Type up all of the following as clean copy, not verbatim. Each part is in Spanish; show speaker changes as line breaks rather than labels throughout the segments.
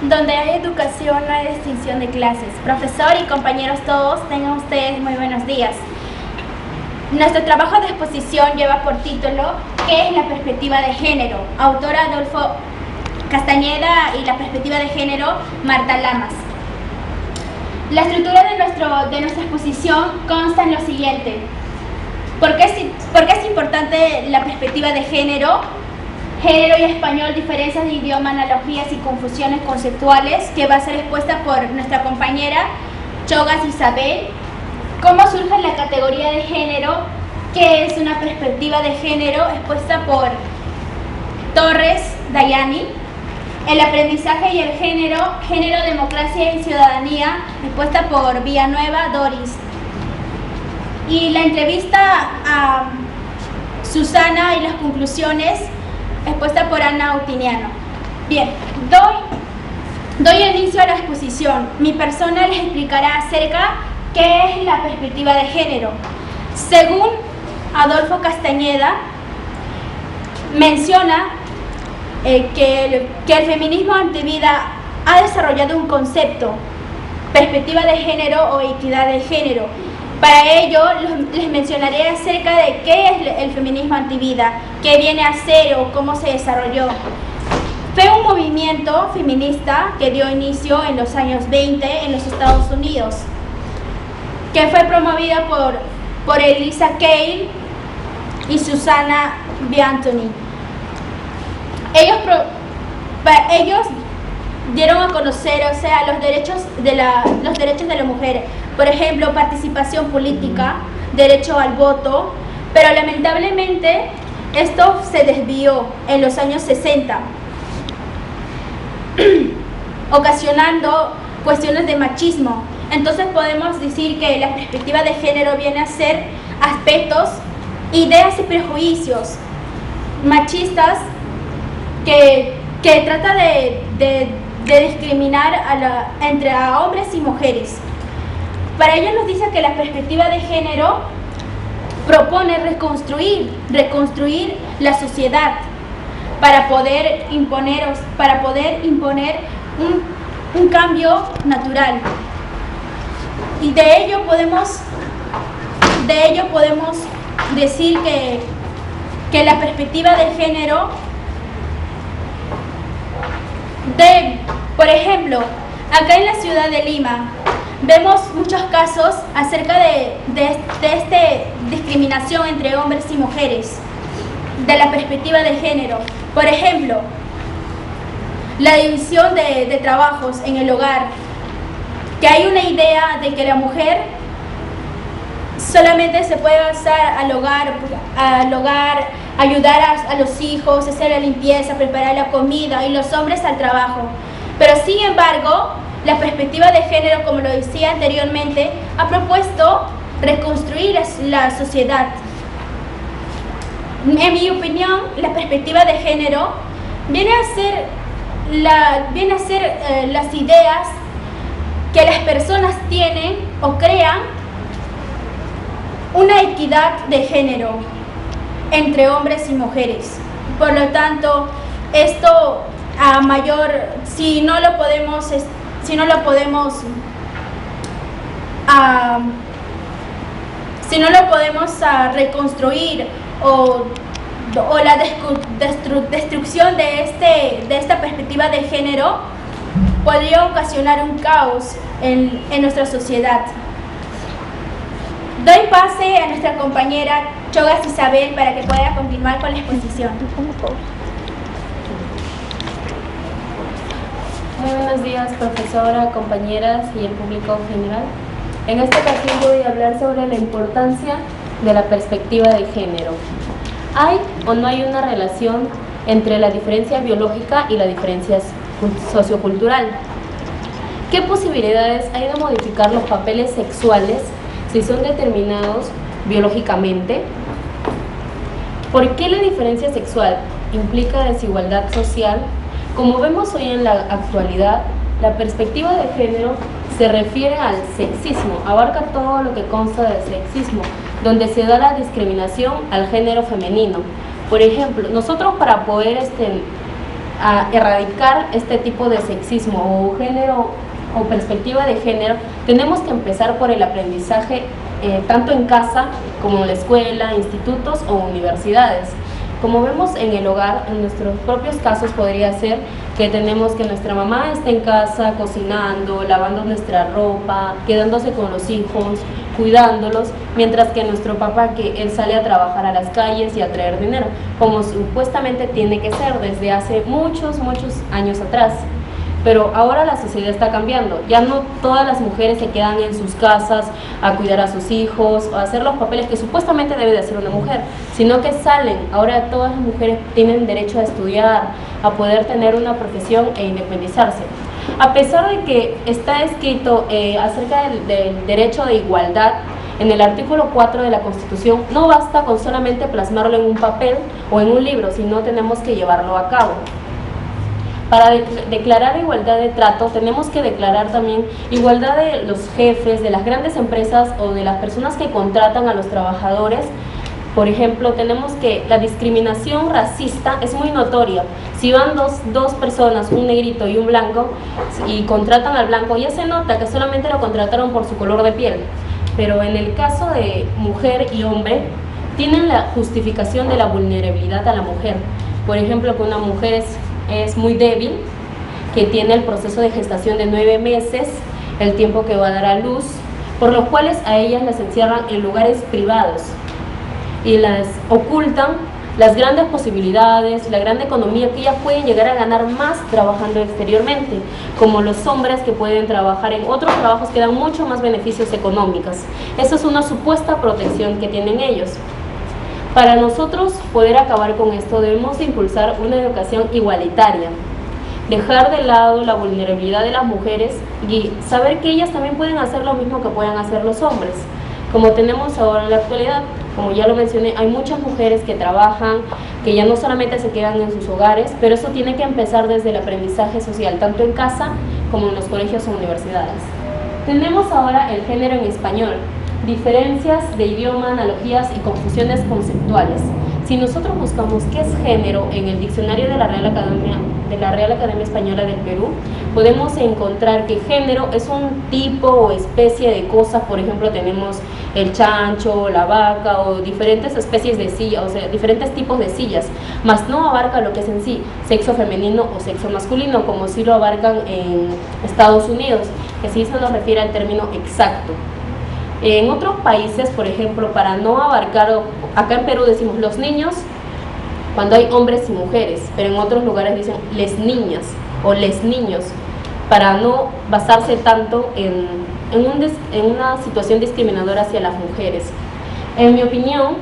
Donde hay educación no hay distinción de clases. Profesor y compañeros todos, tengan ustedes muy buenos días. Nuestro trabajo de exposición lleva por título ¿Qué es la perspectiva de género? Autor Adolfo Castañeda y la perspectiva de género Marta Lamas. La estructura de nuestra exposición consta en lo siguiente. ¿Por qué es importante la perspectiva de género? Género y español, diferencias de idioma, analogías y confusiones conceptuales, que va a ser expuesta por nuestra compañera Chogas Isabel. ¿Cómo surge la categoría de género? ¿Qué es una perspectiva de género? Expuesta por Torres Dayani. El aprendizaje y el género, democracia y ciudadanía, expuesta por Villanueva Doris. Y la entrevista a Susana y las conclusiones, expuesta por Ana Autiniano. Bien, doy inicio a la exposición. Mi persona les explicará acerca qué es la perspectiva de género. Según Adolfo Castañeda, menciona que el feminismo antivida ha desarrollado un concepto, perspectiva de género o equidad de género. Para ello les mencionaré acerca de qué es el feminismo antivida, qué viene a ser o cómo se desarrolló. Fue un movimiento feminista que dio inicio en los años 20 en los Estados Unidos, que fue promovida por Elisa Cale y Susana B. Anthony. Ellos dieron a conocer, los derechos de la mujer, por ejemplo, participación política, derecho al voto, pero lamentablemente esto se desvió en los años 60, ocasionando cuestiones de machismo. Entonces podemos decir que la perspectiva de género viene a ser aspectos, ideas y prejuicios machistas que trata de discriminar entre hombres y mujeres. Para ello nos dice que la perspectiva de género propone reconstruir la sociedad para poder imponer un cambio natural. Y de ello podemos decir que la perspectiva de género por ejemplo, acá en la ciudad de Lima vemos muchos casos acerca de esta discriminación entre hombres y mujeres, de la perspectiva de género. Por ejemplo, la división de trabajos en el hogar, que hay una idea de que la mujer solamente se puede basar al hogar, ayudar a los hijos, hacer la limpieza, preparar la comida, y los hombres al trabajo. Pero sin embargo, la perspectiva de género, como lo decía anteriormente, ha propuesto reconstruir la sociedad. En mi opinión, la perspectiva de género viene a ser las ideas que las personas tienen o crean una equidad de género entre hombres y mujeres. Por lo tanto, esto a mayor, si no lo podemos reconstruir o la destrucción de esta perspectiva de género, podría ocasionar un caos en nuestra sociedad. Doy pase a nuestra compañera Chogas Isabel para que pueda continuar con la exposición.
Muy buenos días, profesora, compañeras y el público general. En esta ocasión voy a hablar sobre la importancia de la perspectiva de género. ¿Hay o no hay una relación entre la diferencia biológica y la diferencia sociocultural? ¿Qué posibilidades hay de modificar los papeles sexuales si son determinados biológicamente? ¿Por qué la diferencia sexual implica desigualdad social? Como vemos hoy en la actualidad, la perspectiva de género se refiere al sexismo, abarca todo lo que consta del sexismo, donde se da la discriminación al género femenino. Por ejemplo, nosotros para poder a erradicar este tipo de sexismo o género o perspectiva de género, tenemos que empezar por el aprendizaje tanto en casa como en la escuela, institutos o universidades. Como vemos en el hogar, en nuestros propios casos podría ser que tenemos que nuestra mamá esté en casa cocinando, lavando nuestra ropa, quedándose con los hijos, cuidándolos, mientras que nuestro papá, que él sale a trabajar a las calles y a traer dinero, como supuestamente tiene que ser desde hace muchos años atrás. Pero ahora la sociedad está cambiando, ya no todas las mujeres se quedan en sus casas a cuidar a sus hijos o a hacer los papeles que supuestamente debe de hacer una mujer, sino que salen. Ahora todas las mujeres tienen derecho a estudiar, a poder tener una profesión e independizarse. A pesar de que está escrito acerca del derecho de igualdad en el artículo 4 de la Constitución, no basta con solamente plasmarlo en un papel o en un libro, sino tenemos que llevarlo a cabo. Para declarar igualdad de trato, tenemos que declarar también igualdad de los jefes, de las grandes empresas o de las personas que contratan a los trabajadores. Por ejemplo, tenemos que la discriminación racista es muy notoria. Si van dos personas, un negrito y un blanco, y contratan al blanco, ya se nota que solamente lo contrataron por su color de piel. Pero en el caso de mujer y hombre, tienen la justificación de la vulnerabilidad a la mujer. Por ejemplo, que una mujer es muy débil, que tiene el proceso de gestación de 9 meses, el tiempo que va a dar a luz, por lo cuales a ellas las encierran en lugares privados y las ocultan las grandes posibilidades, la gran economía que ellas pueden llegar a ganar más trabajando exteriormente, como los hombres que pueden trabajar en otros trabajos que dan mucho más beneficios económicos. Eso es una supuesta protección que tienen ellos. Para nosotros poder acabar con esto debemos impulsar una educación igualitaria, dejar de lado la vulnerabilidad de las mujeres y saber que ellas también pueden hacer lo mismo que pueden hacer los hombres. Como tenemos ahora en la actualidad, como ya lo mencioné, hay muchas mujeres que trabajan, que ya no solamente se quedan en sus hogares, pero eso tiene que empezar desde el aprendizaje social, tanto en casa como en los colegios o universidades. Tenemos ahora el género en español, diferencias de idioma, analogías y confusiones conceptuales. Si nosotros buscamos qué es género en el diccionario de la Real Academia Española del Perú, podemos encontrar que género es un tipo o especie de cosas. Por ejemplo, tenemos el chancho, la vaca o diferentes especies de sillas, o sea, diferentes tipos de sillas, mas no abarca lo que es en sí sexo femenino o sexo masculino, como sí lo abarcan en Estados Unidos, que sí se nos refiere al término exacto. En otros países, por ejemplo, para no abarcar, acá en Perú decimos los niños cuando hay hombres y mujeres, pero en otros lugares dicen les niñas o les niños, para no basarse tanto en una situación discriminadora hacia las mujeres. En mi opinión,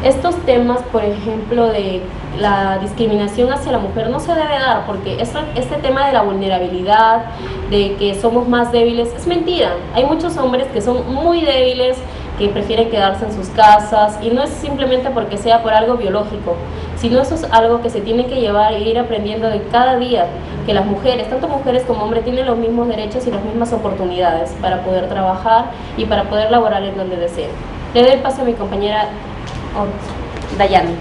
estos temas, por ejemplo, de la discriminación hacia la mujer no se debe dar, porque este tema de la vulnerabilidad, de que somos más débiles, es mentira. Hay muchos hombres que son muy débiles, que prefieren quedarse en sus casas, y no es simplemente porque sea por algo biológico, sino eso es algo que se tiene que llevar e ir aprendiendo de cada día, que las mujeres, tanto mujeres como hombres, tienen los mismos derechos y las mismas oportunidades para poder trabajar y para poder laborar en donde deseen. Le doy el paso a mi compañera Dayani.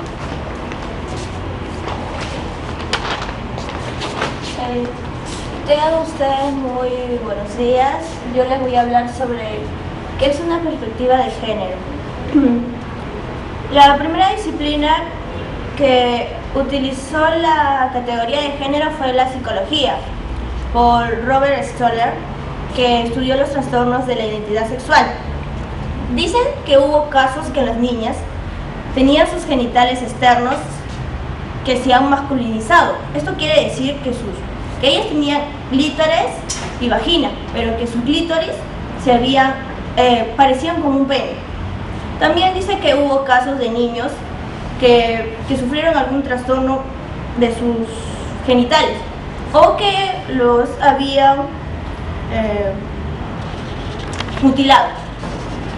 Tengan ustedes muy buenos días. Yo les voy a hablar sobre qué es una perspectiva de género. La primera disciplina que utilizó la categoría de género fue la psicología, por Robert Stoller, que estudió los trastornos de la identidad sexual. Dicen que hubo casos que las niñas tenían sus genitales externos que se han masculinizado. Esto quiere decir que ellas tenían clítoris y vagina, pero que sus clítoris parecían como un pene. También dice que hubo casos de niños que sufrieron algún trastorno de sus genitales o que los habían mutilado.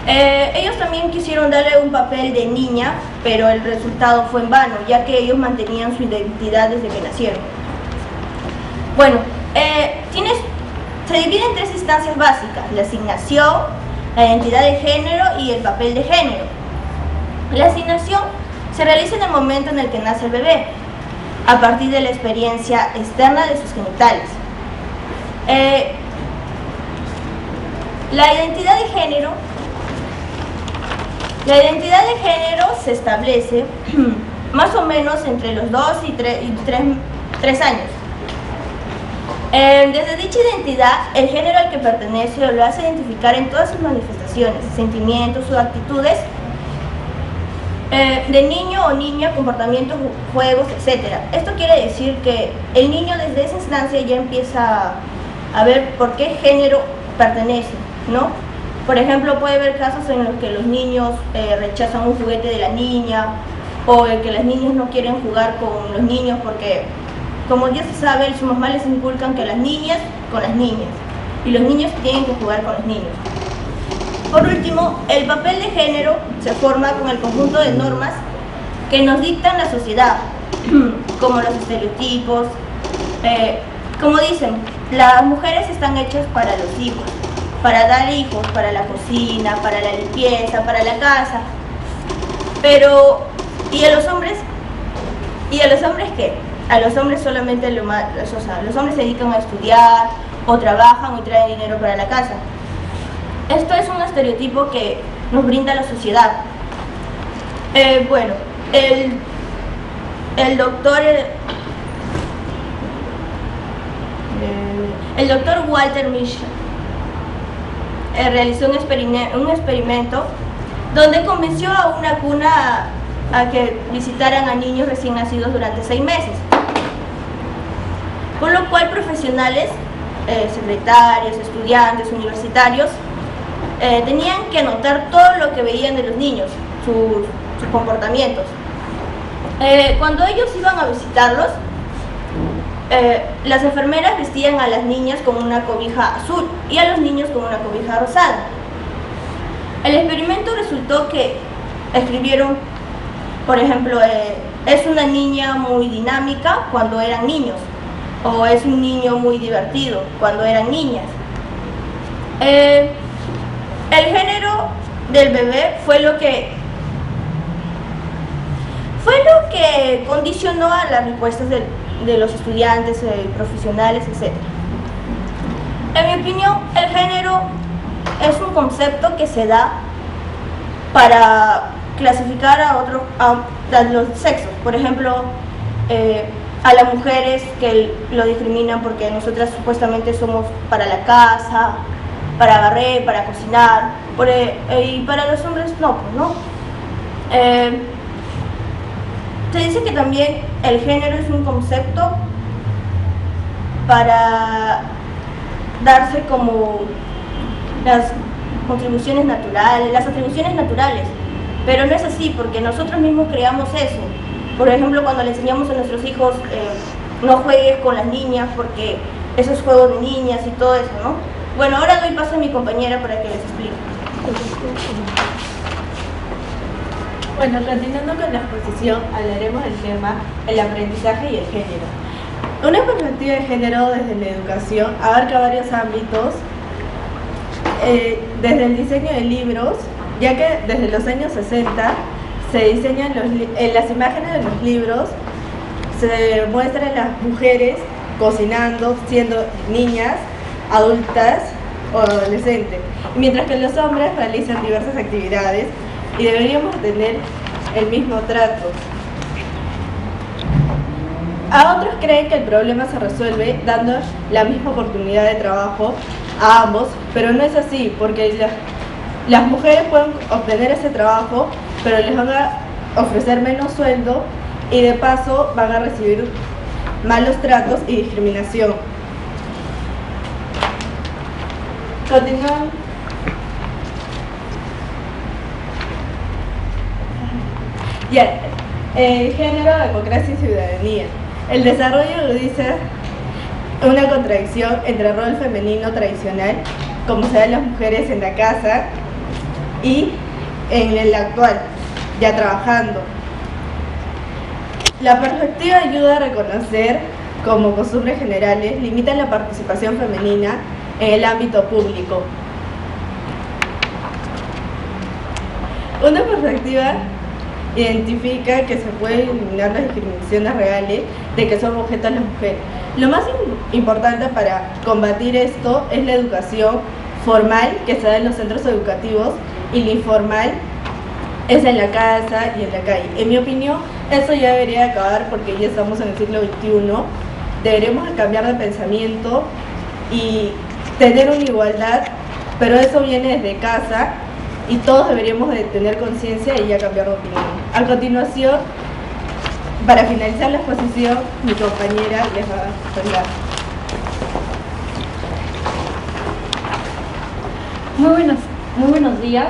Ellos también quisieron darle un papel de niña, pero el resultado fue en vano, ya que ellos mantenían su identidad desde que nacieron. Bueno, se divide en 3 instancias básicas: la asignación, la identidad de género y el papel de género. La asignación se realiza en el momento en el que nace el bebé. a partir de la experiencia externa de sus genitales. La identidad de género se establece más o menos entre los 2 y 3 años. Desde dicha identidad, el género al que pertenece lo hace identificar en todas sus manifestaciones, sentimientos o actitudes de niño o niña, comportamientos, juegos, etc. Esto quiere decir que el niño desde esa instancia ya empieza a ver por qué género pertenece, ¿no? Por ejemplo, puede haber casos en los que los niños rechazan un juguete de la niña, o en que las niñas no quieren jugar con los niños porque, como ya se sabe, sus mamás les inculcan que las niñas con las niñas y los niños tienen que jugar con los niños. Por último, el papel de género se forma con el conjunto de normas que nos dictan la sociedad, como los estereotipos. Como dicen, las mujeres están hechas para los hijos, para dar hijos, para la cocina, para la limpieza, para la casa. Pero, ¿y a los hombres? ¿Y a los hombres qué? A los hombres solamente los hombres se dedican a estudiar, o trabajan, o traen dinero para la casa. Esto es un estereotipo que nos brinda la sociedad. Bueno, el doctor Walter Mischel realizó un experimento donde convenció a una cuna a que visitaran a niños recién nacidos durante 6 meses. Con lo cual profesionales, secretarios, estudiantes, universitarios, tenían que anotar todo lo que veían de los niños, sus comportamientos. Cuando ellos iban a visitarlos, las enfermeras vestían a las niñas con una cobija azul y a los niños con una cobija rosada. El experimento resultó que escribieron, por ejemplo, es una niña muy dinámica cuando eran niños, o es un niño muy divertido cuando eran niñas. El género del bebé fue lo que condicionó a las respuestas de los estudiantes, profesionales, etc. En mi opinión, el género es un concepto que se da para clasificar a los sexos. Por ejemplo, a las mujeres que lo discriminan porque nosotras supuestamente somos para la casa, para barrer, para cocinar, y para los hombres no, pues, ¿no? Se dice que también el género es un concepto para darse como las atribuciones naturales, pero no es así, porque nosotros mismos creamos eso. Por ejemplo, cuando le enseñamos a nuestros hijos no juegues con las niñas porque eso es juego de niñas y todo eso, ¿no? Bueno, ahora doy paso a mi compañera para que les explique.
Bueno, continuando con la exposición, hablaremos del tema el aprendizaje y el género. Una perspectiva de género desde la educación abarca varios ámbitos, desde el diseño de libros, ya que desde los años 60 se diseñan en las imágenes de los libros, se muestran las mujeres cocinando, siendo niñas, adultas o adolescentes, mientras que los hombres realizan diversas actividades y deberíamos tener el mismo trato. A otros creen que el problema se resuelve dando la misma oportunidad de trabajo a ambos, pero no es así, porque las mujeres pueden obtener ese trabajo, pero les van a ofrecer menos sueldo y de paso van a recibir malos tratos y discriminación. Continuamos. Ya, género, democracia y ciudadanía. El desarrollo agudiza una contradicción entre el rol femenino tradicional, como se da en las mujeres en la casa, y en el actual, ya trabajando. La perspectiva ayuda a reconocer, como costumbres generales, limitan la participación femenina en el ámbito público. Una perspectiva identifica que se pueden eliminar las discriminaciones reales de que son objetos las mujeres. Lo más importante para combatir esto es la educación formal que se da en los centros educativos y la informal es en la casa y en la calle. En mi opinión, eso ya debería acabar porque ya estamos en el siglo XXI. Deberemos cambiar de pensamiento y tener una igualdad, pero eso viene desde casa y todos deberíamos de tener conciencia y ya cambiar de opinión. A continuación, para finalizar la exposición, mi compañera les va a hablar.
Muy buenos días.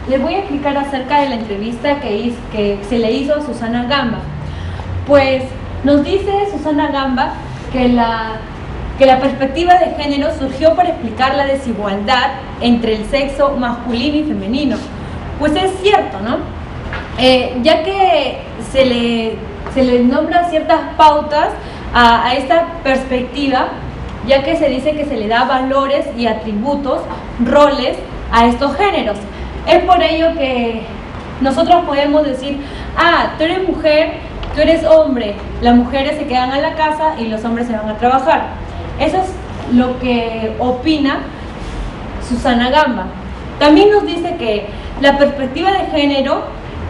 Les voy a explicar acerca de la entrevista que se le hizo a Susana Gamba. Pues nos dice Susana Gamba que la perspectiva de género surgió para explicar la desigualdad entre el sexo masculino y femenino. Pues es cierto, ¿no? Ya que se le nombra ciertas pautas a esta perspectiva, ya que se dice que se le da valores y atributos, roles a estos géneros. Es por ello que nosotros podemos decir, tú eres mujer, tú eres hombre, las mujeres se quedan a la casa y los hombres se van a trabajar. Eso es lo que opina Susana Gamba. También nos dice que la perspectiva de género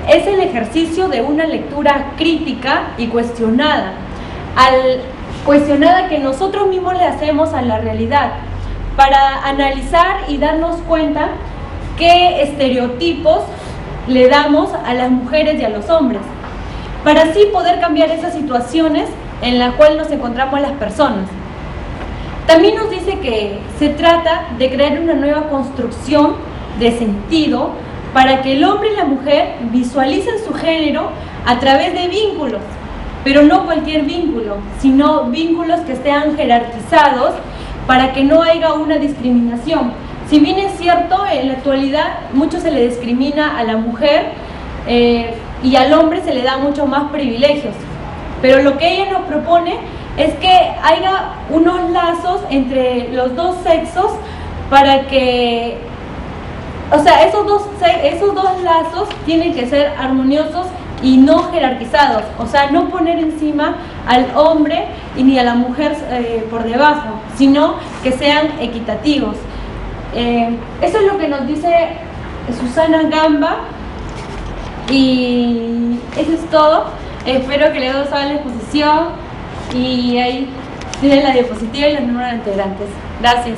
es el ejercicio de una lectura crítica y cuestionada que nosotros mismos le hacemos a la realidad, para analizar y darnos cuenta qué estereotipos le damos a las mujeres y a los hombres, para así poder cambiar esas situaciones en las cuales nos encontramos las personas. También nos dice que se trata de crear una nueva construcción de sentido para que el hombre y la mujer visualicen su género a través de vínculos, pero no cualquier vínculo, sino vínculos que estén jerarquizados para que no haya una discriminación. Si bien es cierto, en la actualidad mucho se le discrimina a la mujer y al hombre se le da mucho más privilegios, pero lo que ella nos propone es que haya unos lazos entre los dos sexos para que, esos dos lazos tienen que ser armoniosos y no jerarquizados, no poner encima al hombre y ni a la mujer por debajo, sino que sean equitativos. Eso es lo que nos dice Susana Gamba y eso es todo. Espero que les haya gustado la exposición y ahí tienen la diapositiva y los números de integrantes. Gracias.